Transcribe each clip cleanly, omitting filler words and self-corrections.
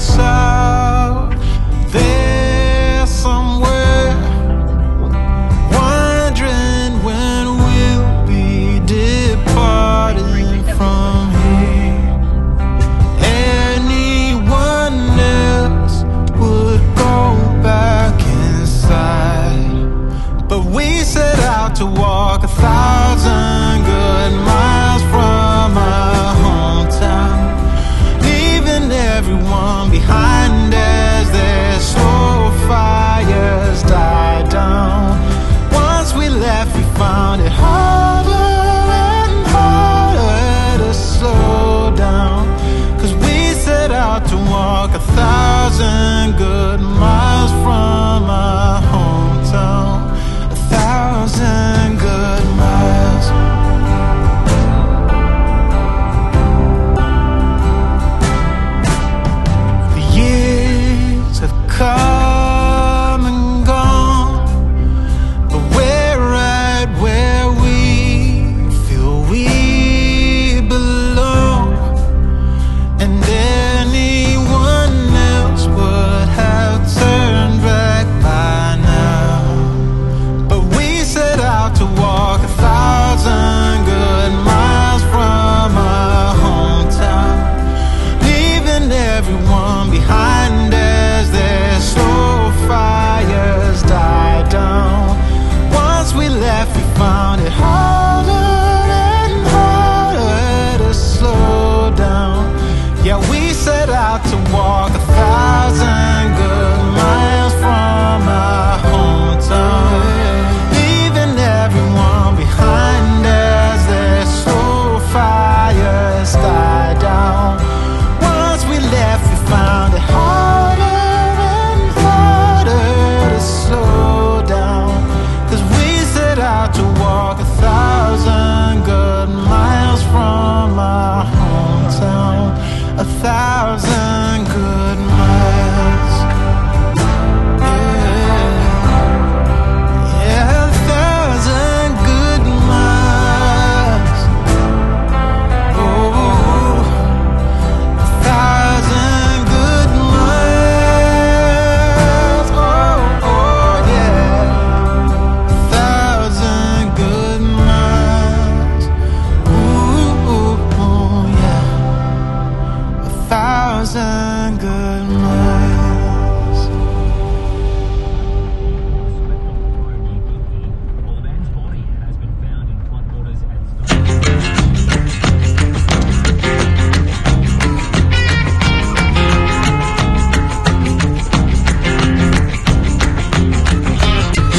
it's out there somewhere, wondering when we'll be departing from here. Anyone else would go back inside, but we set out to walk 1,000 good miles from our hometown, leaving everyone behind as their slow fires die down. Once we left, we found it harder and harder to slow down, 'cause we set out to walk 1,000 good miles from our hometown, 1,000 good miles. The years have come and gone, but we're right where we feel we belong, and anyone else would have turned back by now. But we set out to walk 1,000 good miles from our hometown, leaving everyone behind as their slow fires die down. Once we left, we found it harder and harder to slow down. Yeah, we set out to walk 1,000 good miles from our hometown, leaving everyone behind as their slow fires die down. Once we left, we found it harder and harder to slow down, 'cause we set out to walk 1,000 good miles from our hometown, 1,000 good miles. Yeah, yeah, 1,000 good miles. Oh, 1,000 good miles. Oh, oh, yeah, 1,000 good miles. Ooh, ooh, ooh, yeah, 1,000 good miles. The man's body has been found in floodwaters at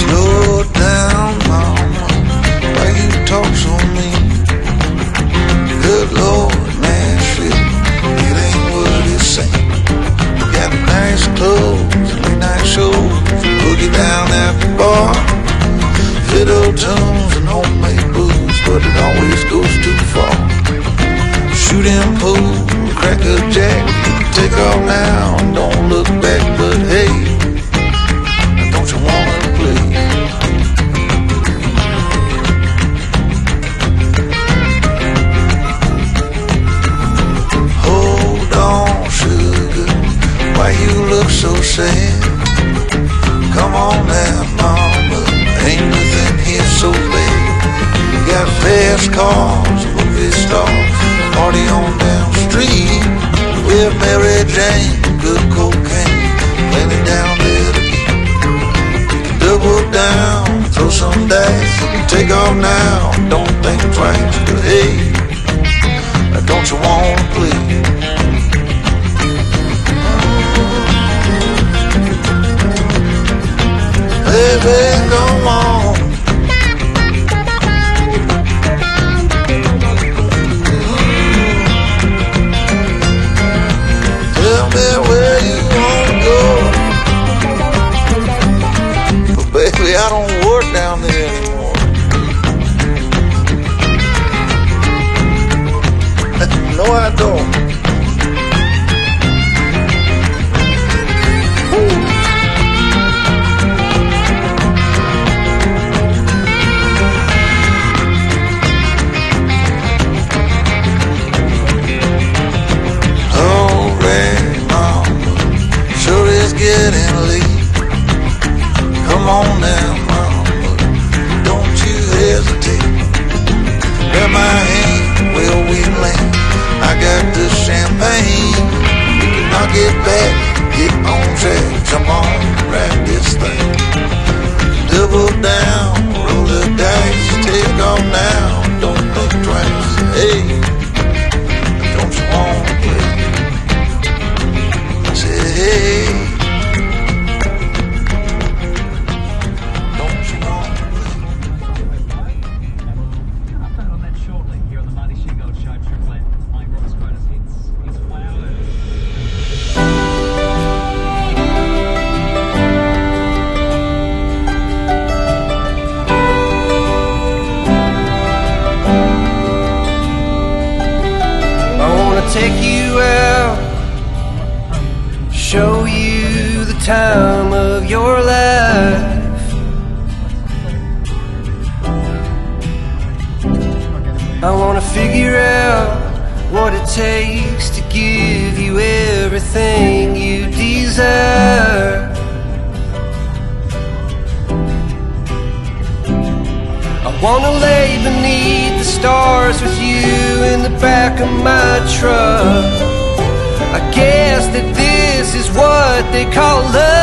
Slow down, mama, why you talk so mean? Good Lord, Nashville, it ain't what it seems. Got nice clothes, midnight shows, boogie down at the bar, fiddle tunes and homemade booze, but it always goes too far. Shooting pool, crack a jack, take off now, don't look back, but hey, don't you wanna play? Hold on, sugar, why you look so sad? Come on now, mama, ain't nothing here so bad. Got fast cars, movie stars, party on down the street with Mary Jane, good cocaine, plenty down there to eat. Double down, throw some dice, take off now, don't think twice, but hey, don't you wanna play? Baby, come on. Tell me where you wanna go. But baby, I don't work down there anymore. No, I don't. back, get on track, jump on, ride this thing. Double down, roll the dice, take off now, don't think twice. Hey, don't you want to play? Say hey, don't you want to play? I'll on that shortly here on the Marty Sheargold Show Triple M. Mike Rock's greatest hits is Flowers. I wanna take you out, show you the time of your life. I wanna figure out what it takes to give you everything you desire. I wanna lay beneath the stars with you in the back of my truck. I guess that this is what they call love.